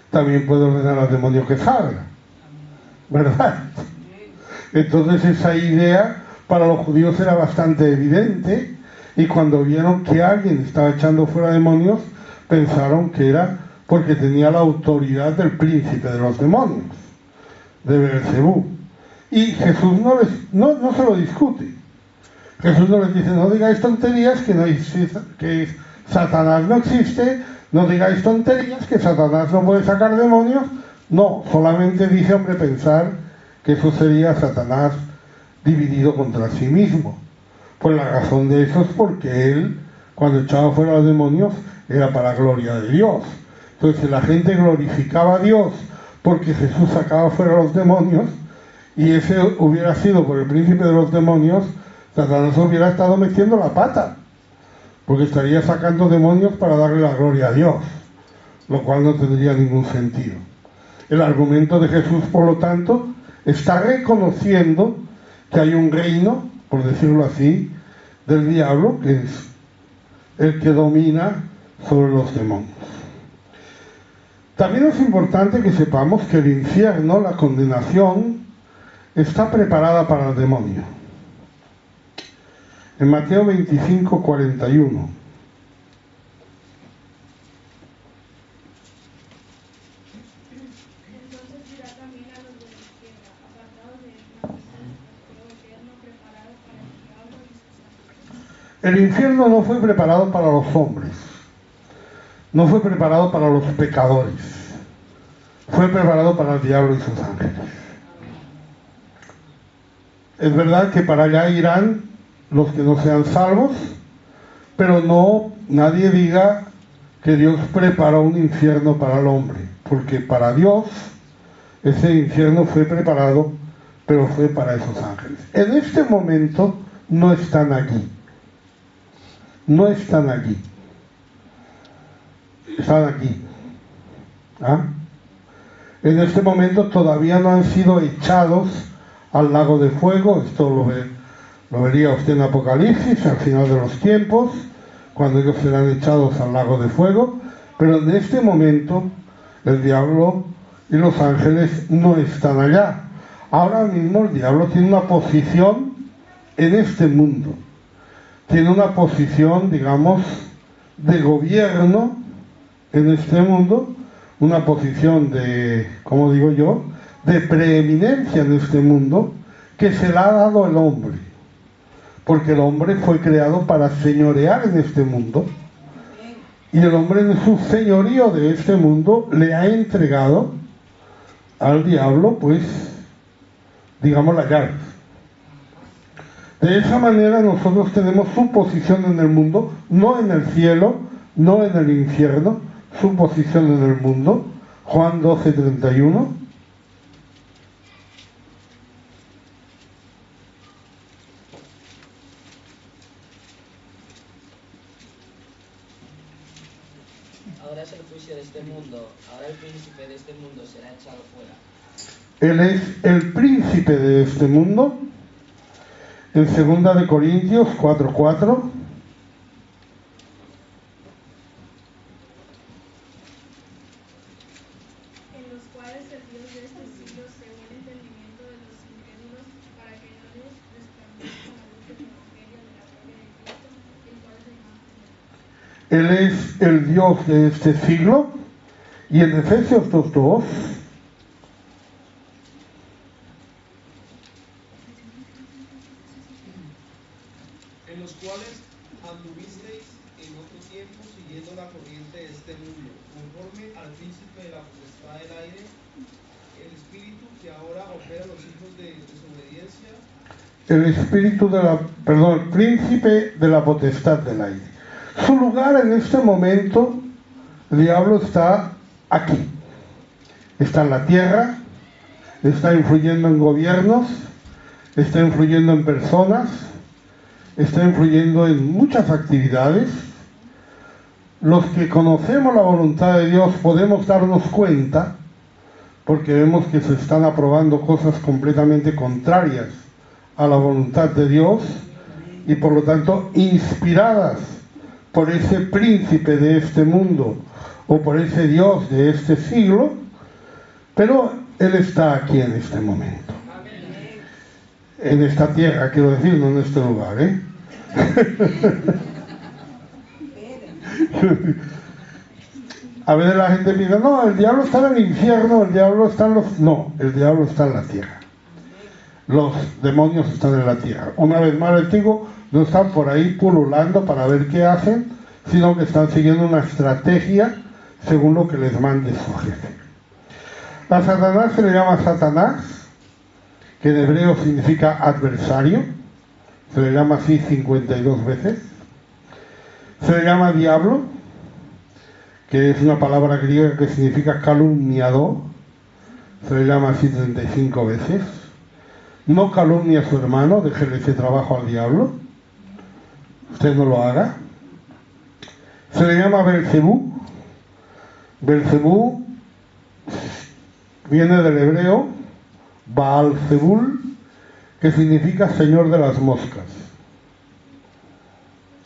también puede ordenar al demonio que salga, ¿verdad? Entonces esa idea para los judíos era bastante evidente, y cuando vieron que alguien estaba echando fuera demonios, pensaron que era porque tenía la autoridad del príncipe de los demonios, de Belcebú. Y Jesús no se lo discute. Jesús no les dice, no digáis tonterías, que Satanás no existe, no digáis tonterías, que Satanás no puede sacar demonios. No, solamente dice, hombre, pensar que eso sería Satanás dividido contra sí mismo. Pues la razón de eso es porque él, cuando echaba fuera a los demonios, era para gloria de Dios. Entonces, si la gente glorificaba a Dios porque Jesús sacaba fuera a los demonios, y ese hubiera sido por el príncipe de los demonios, Satanás hubiera estado metiendo la pata, porque estaría sacando demonios para darle la gloria a Dios, lo cual no tendría ningún sentido. El argumento de Jesús, por lo tanto, está reconociendo que hay un reino, por decirlo así, del diablo, que es el que domina sobre los demonios. También es importante que sepamos que el infierno, la condenación, está preparada para el demonio. En Mateo 25:41. El infierno no fue preparado para los hombres, no fue preparado para los pecadores, fue preparado para el diablo y sus ángeles. Es verdad que para allá irán los que no sean salvos, pero no, nadie diga que Dios preparó un infierno para el hombre, porque para Dios ese infierno fue preparado, pero fue para esos ángeles. En este momento no están aquí. No están aquí. Están aquí. ¿Ah? En este momento todavía no han sido echados al lago de fuego. Esto lo vería usted en Apocalipsis, al final de los tiempos, cuando ellos serán echados al lago de fuego. Pero en este momento el diablo y los ángeles no están allá. Ahora mismo el diablo tiene una posición en este mundo. Tiene una posición, digamos, de gobierno en este mundo, una posición de, ¿cómo digo yo?, de preeminencia en este mundo, que se la ha dado el hombre, porque el hombre fue creado para señorear en este mundo, y el hombre en su señorío de este mundo le ha entregado al diablo, pues, digamos, la llave. De esa manera nosotros tenemos su posición en el mundo, no en el cielo, no en el infierno, su posición en el mundo. Juan 12:31. ahora es el juicio de este mundo, ahora el príncipe de este mundo será echado fuera. Él es el príncipe de este mundo. En 2 Corintios 4:4. En los cuales el Dios de este siglo cegó el entendimiento de los incrédulos para que no les resplandezca la luz del evangelio de la gloria de Cristo, el cual es la imagen de Dios. Él es el Dios de este siglo. Y en Efesios 2:2. En los cuales anduvisteis en otro tiempo siguiendo la corriente de este mundo, conforme al príncipe de la potestad del aire, el espíritu que ahora opera los hijos de desobediencia. El príncipe de la potestad del aire. Su lugar en este momento, el diablo está aquí. Está en la tierra, está influyendo en gobiernos, está influyendo en personas, está influyendo en muchas actividades. Los que conocemos la voluntad de Dios podemos darnos cuenta, porque vemos que se están aprobando cosas completamente contrarias a la voluntad de Dios y por lo tanto inspiradas por ese príncipe de este mundo o por ese Dios de este siglo, pero Él está aquí en este momento. En esta tierra, quiero decir, no en este lugar, ¿eh? A veces la gente piensa, no, el diablo está en el infierno, el diablo está en los... No, el diablo está en la tierra. Los demonios están en la tierra. Una vez más les digo, no están por ahí pululando para ver qué hacen, sino que están siguiendo una estrategia según lo que les mande su jefe. A Satanás se le llama Satanás, que en hebreo significa adversario, se le llama así 52 veces. Se le llama diablo, que es una palabra griega que significa calumniador, se le llama así 35 veces. No calumnie a su hermano, déjele ese trabajo al diablo, usted no lo haga. Se le llama Belcebú. Belcebú viene del hebreo Baal-Zebul, que significa señor de las moscas.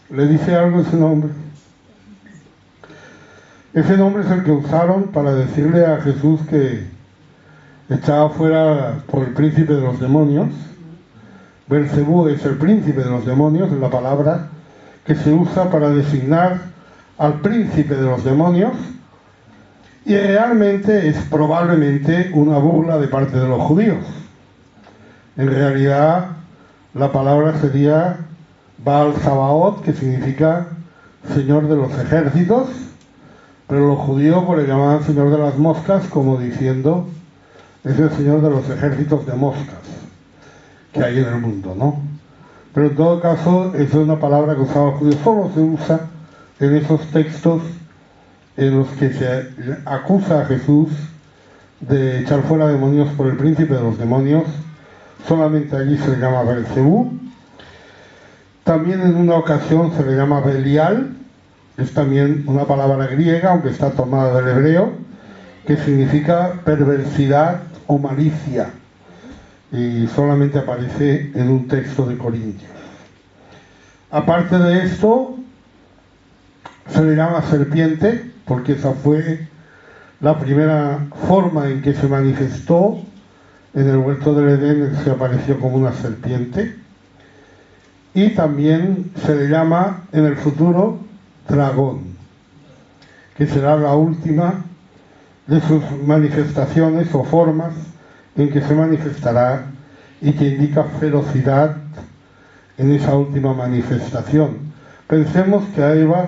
¿Le dice algo ese nombre? Ese nombre es el que usaron para decirle a Jesús que echaba fuera por el príncipe de los demonios. Belcebú es el príncipe de los demonios, es la palabra que se usa para designar al príncipe de los demonios, y realmente es probablemente una burla de parte de los judíos. En realidad la palabra sería Baal Sabaoth, que significa señor de los ejércitos, pero los judíos pues le llamaban señor de las moscas, como diciendo es el señor de los ejércitos de moscas que hay en el mundo, ¿no? Pero en todo caso, esa es una palabra que usaba el judío, solo se usa en esos textos en los que se acusa a Jesús de echar fuera demonios por el príncipe de los demonios. Solamente allí se le llama Belcebú. También en una ocasión se le llama Belial, es también una palabra griega, aunque está tomada del hebreo, que significa perversidad o malicia, y solamente aparece en un texto de Corintios. Aparte de esto, se le llama serpiente, porque esa fue la primera forma en que se manifestó en el huerto del Edén, se apareció como una serpiente. Y también se le llama en el futuro dragón, que será la última de sus manifestaciones o formas en que se manifestará y que indica ferocidad en esa última manifestación. Pensemos que a Eva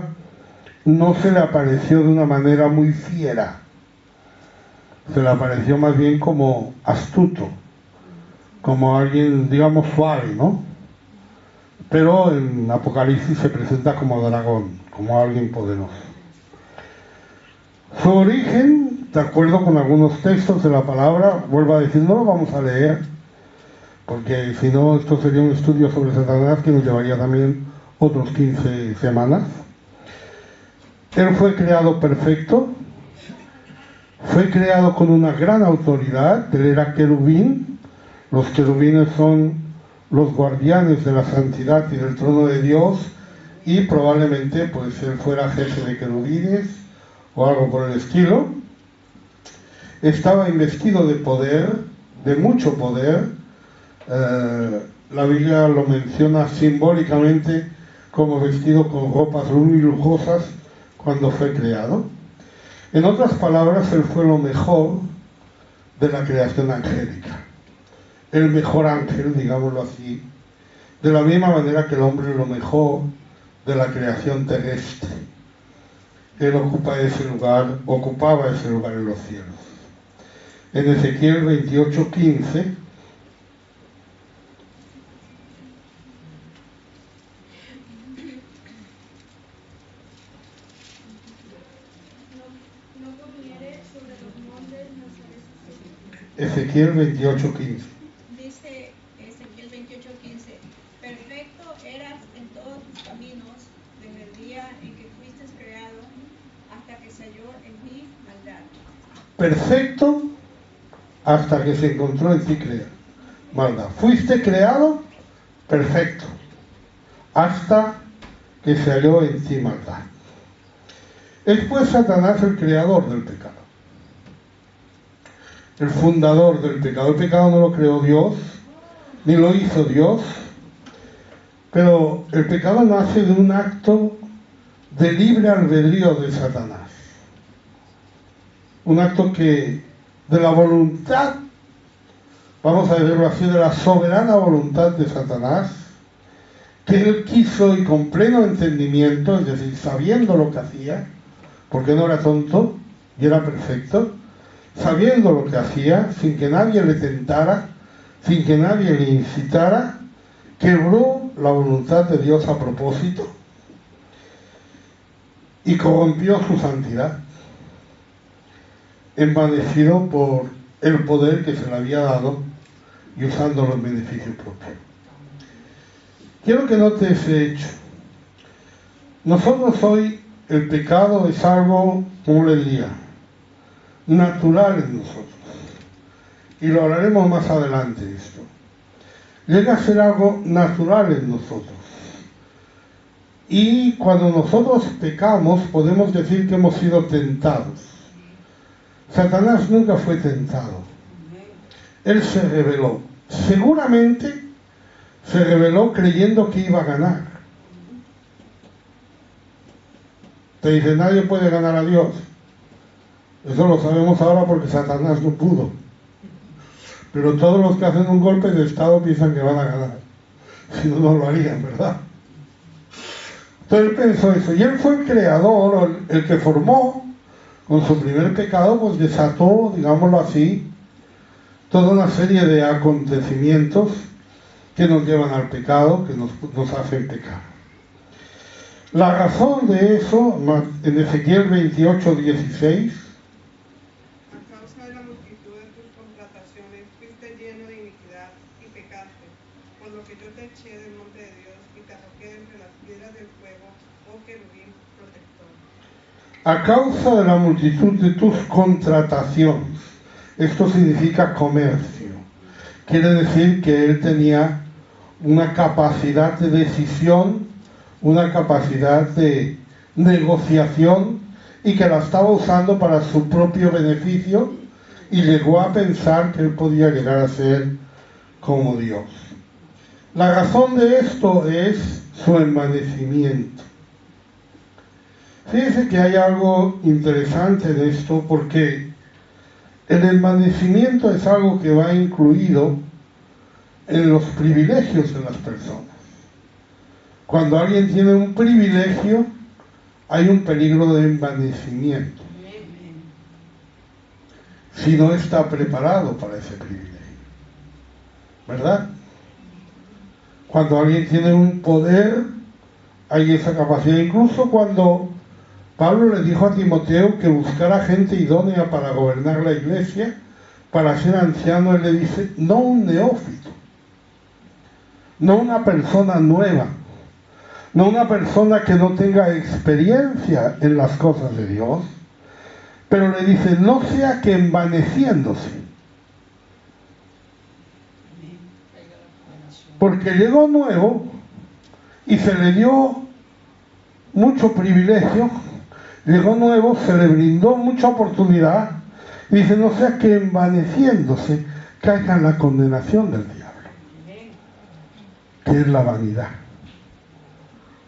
no se le apareció de una manera muy fiera, se le apareció más bien como astuto, como alguien, digamos, suave, ¿no? Pero en Apocalipsis se presenta como dragón, como alguien poderoso. Su origen, de acuerdo con algunos textos de la palabra, vuelvo a decir, no lo vamos a leer, porque si no esto sería un estudio sobre Satanás que nos llevaría también otros 15 semanas. Él fue creado perfecto, fue creado con una gran autoridad. Él era querubín. Los querubines son los guardianes de la santidad y del trono de Dios, y probablemente pues él fuera jefe de querubines o algo por el estilo. Estaba investido de poder, de mucho poder. La Biblia lo menciona simbólicamente como vestido con ropas muy lujosas cuando fue creado. En otras palabras, él fue lo mejor de la creación angélica, el mejor ángel, digámoslo así, de la misma manera que el hombre es lo mejor de la creación terrestre. Él ocupaba ese lugar en los cielos. En Ezequiel 28:15, Ezequiel 28:15. Dice Ezequiel 28:15, perfecto eras en todos tus caminos desde el día en que fuiste creado hasta que se halló en ti maldad. Perfecto hasta que se encontró en ti maldad. Fuiste creado perfecto hasta que se halló en ti maldad. Es pues Satanás el creador del pecado, el fundador del pecado. El pecado no lo creó Dios, ni lo hizo Dios, pero el pecado nace de un acto de libre albedrío de Satanás. Un acto que, de la voluntad, vamos a decirlo así, de la soberana voluntad de Satanás, que él quiso y con pleno entendimiento, es decir, sabiendo lo que hacía, porque no era tonto y era perfecto, sabiendo lo que hacía, sin que nadie le tentara, sin que nadie le incitara, quebró la voluntad de Dios a propósito y corrompió su santidad, envanecido por el poder que se le había dado y usando los beneficios propios. Quiero que note ese hecho. Nosotros hoy, el pecado es algo, como le diría, natural en nosotros. Y lo hablaremos más adelante esto. Llega a ser algo natural en nosotros. Y cuando nosotros pecamos, podemos decir que hemos sido tentados. Satanás nunca fue tentado. Él se rebeló. Seguramente se rebeló creyendo que iba a ganar. Te dice, nadie puede ganar a Dios. Eso lo sabemos ahora porque Satanás no pudo. Pero todos los que hacen un golpe de estado piensan que van a ganar. Si no, no lo harían, ¿verdad? Entonces él pensó eso. Y él fue el creador, el que formó, con su primer pecado, pues desató, digámoslo así, toda una serie de acontecimientos que nos llevan al pecado, que nos hacen pecar. La razón de eso, en Ezequiel 28:16, a causa de la multitud de tus contrataciones fuiste lleno de iniquidad y pecaste, por lo que yo te eché del monte de Dios y te arrojé entre las piedras del fuego, oh querubín protector. A causa de la multitud de tus contrataciones, esto significa comercio. Quiere decir que él tenía una capacidad de decisión, una capacidad de negociación, y que la estaba usando para su propio beneficio, y llegó a pensar que él podía llegar a ser como Dios. La razón de esto es su envanecimiento. Fíjense que hay algo interesante en esto, porque el envanecimiento es algo que va incluido en los privilegios de las personas. Cuando alguien tiene un privilegio, hay un peligro de envanecimiento, si no está preparado para ese privilegio, ¿verdad? Cuando alguien tiene un poder, hay esa capacidad. Incluso cuando Pablo le dijo a Timoteo que buscara gente idónea para gobernar la iglesia, para ser anciano, él le dice, no un neófito, no una persona nueva, no una persona que no tenga experiencia en las cosas de Dios, pero le dice, no sea que envaneciéndose, porque llegó nuevo y se le dio mucho privilegio, llegó nuevo, se le brindó mucha oportunidad, y dice, no sea que envaneciéndose caiga en la condenación del diablo, que es la vanidad,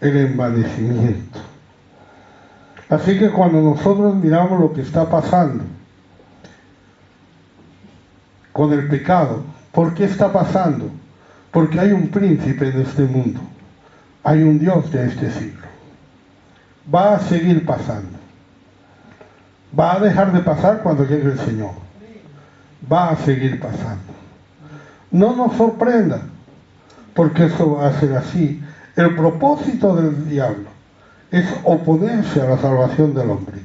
el envanecimiento. Así que cuando nosotros miramos lo que está pasando con el pecado, ¿por qué está pasando? Porque hay un príncipe en este mundo, hay un Dios de este siglo. Va a seguir pasando. Va a dejar de pasar cuando llegue el Señor. Va a seguir pasando. No nos sorprenda, porque eso va a ser así. El propósito del diablo es oponerse a la salvación del hombre,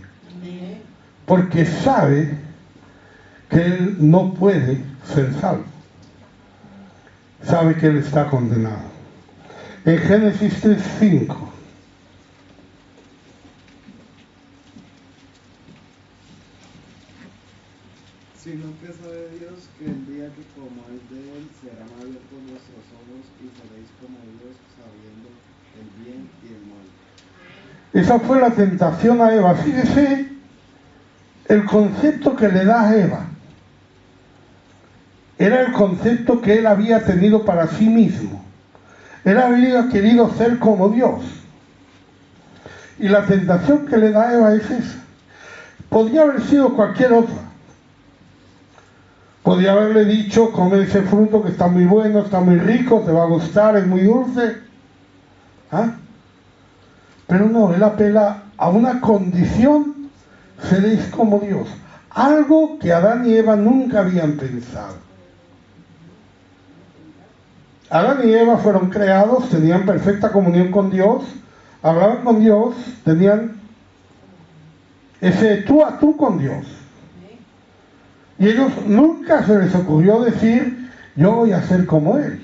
porque sabe que él no puede ser salvo, sabe que él está condenado. En Génesis 3:5, sino que sabe Dios que el día que comáis de él serán abiertos vuestros ojos y seréis como Dios, sabiendo el bien y el mal. esa fue la tentación a Eva. Fíjese el concepto que le da a Eva. Era el concepto que él había tenido para sí mismo. Él había querido ser como Dios. Y la tentación que le da a Eva es esa. Podría haber sido cualquier otra. Podría haberle dicho, come ese fruto que está muy bueno, está muy rico, te va a gustar, es muy dulce. ¿Ah? Pero no, él apela a una condición, seréis como Dios. Algo que Adán y Eva nunca habían pensado. Adán y Eva fueron creados, tenían perfecta comunión con Dios, hablaban con Dios, tenían ese tú a tú con Dios. Y ellos nunca se les ocurrió decir, yo voy a ser como Él.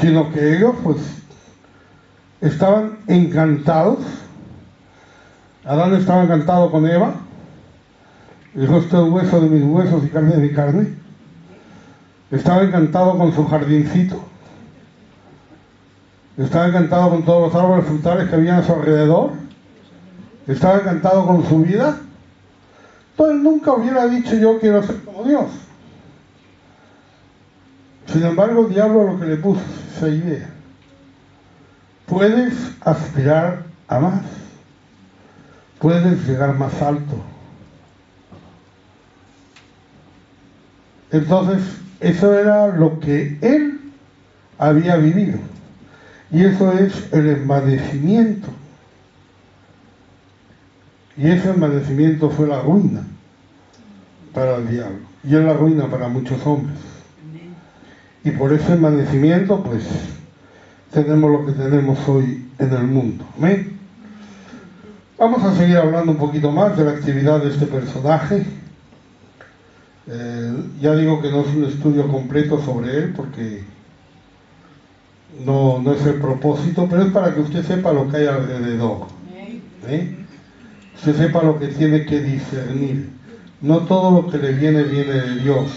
Sino que ellos pues estaban encantados. Adán estaba encantado con Eva. Dijo, este es hueso de mis huesos y carne de mi carne. Estaba encantado con su jardincito. Estaba encantado con todos los árboles frutales que había a su alrededor. Estaba encantado con su vida. Entonces nunca hubiera dicho yo quiero ser como Dios. Sin embargo, el diablo lo que le puso es esa idea. Puedes aspirar a más. Puedes llegar más alto. Entonces, eso era lo que él había vivido. Y eso es el envanecimiento. Y ese envanecimiento fue la ruina para el diablo. Y es la ruina para muchos hombres. Y por ese envanecimiento, pues, tenemos lo que tenemos hoy en el mundo. ¿Amén? Vamos a seguir hablando un poquito más de la actividad de este personaje. Ya digo que no es un estudio completo sobre él, porque no es el propósito, pero es para que usted sepa lo que hay alrededor. Usted sepa lo que tiene que discernir. No todo lo que le viene de Dios.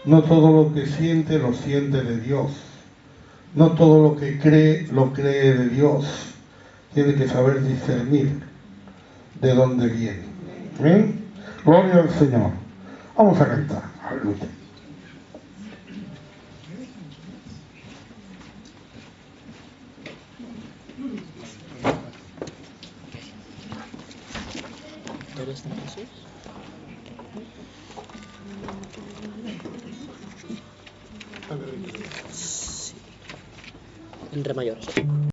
No todo lo que siente lo siente de Dios. No todo lo que cree lo cree de Dios. Tiene que saber discernir de dónde viene. ¿Amén? Gloria al Señor. Vamos a cantar. Aleluya. ¿Dónde está Jesús? Sí. En re mayor.